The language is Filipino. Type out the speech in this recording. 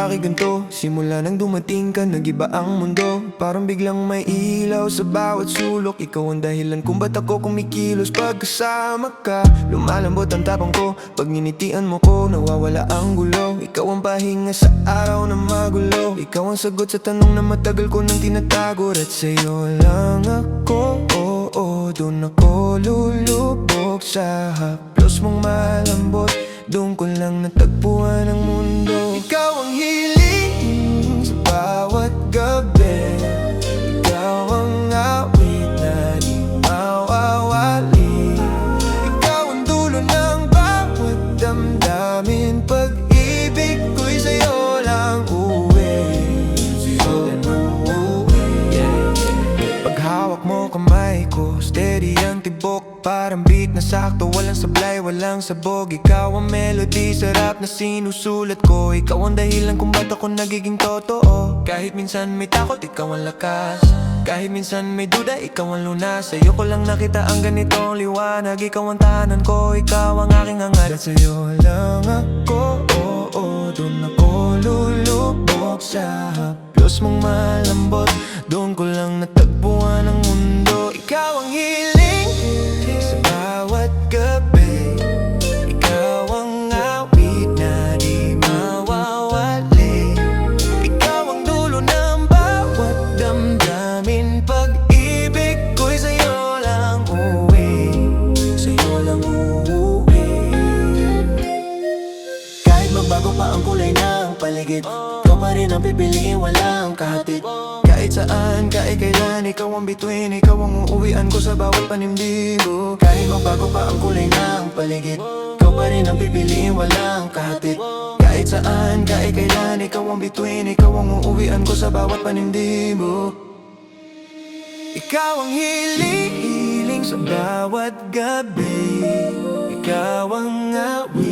bakit ganito? Simula nang dumating ka, nag-iba ang mundo. Parang biglang may ilaw sa bawat sulok. Ikaw ang dahilan kung ba't ako kumikilos pag kasama ka. Lumalambot ang tapang ko, pag ninitian mo ko, nawawala ang gulo. Ikaw ang pahinga sa araw na magulo. Ikaw ang sagot sa tanong na matagal ko nang tinatago. At sa'yo lang ako, doon ako lulubog sa haplos mong malambot. Doon ko lang natagpuan ang mundo. Ikaw ang hiling sa bawat gabi. Ikaw ang awit na di mawawali. Ikaw ang dulo ng bawat damdamin. Pag-ibig ko'y sa'yo lang uwi. Sa'yo lang uuwi. Paghawak mo kamay ko, steady ang tibok. Parang beat na sakto, walang sablay, walang sabog. Ikaw ang melody, sarap na sinusulat ko. Ikaw ang dahilan kung ba't ako nagiging totoo. Kahit minsan may takot, ikaw ang lakas. Kahit minsan may duda, ikaw ang lunas. Sa'yo ko lang nakita ang ganitong liwanag. Ikaw ang tahanan ko, ikaw ang aking hangat. At sa'yo lang ako, doon ako lulubog sa haplos mong malambot. Doon ko lang natagpuan ang mundo. Ikaw ang hiling sa bawat gabi. Ikaw ang awit na di mawawali. Ikaw ang dulo ng bawat damdamin. Pag-ibig ko'y sa'yo lang uwi. Sa'yo lang uuwi. Kahit magbago pa ang kulay ng paligid, ikaw pa rin ang pipiliin, walang kahatid. Kahit saan, kahit kailan, ikaw ang bituin. Ikaw ang uuwian ko sa bawat panimdibo. Kahit magbago pa ang kulay ng paligid, ikaw pa rin ang pipiliin, walang kahatid. Kahit saan, kahit kailan, ikaw ang bituin. Ikaw ang uuwian ko sa bawat panimdibo. Ikaw ang hiling sa bawat gabi. Ikaw ang awit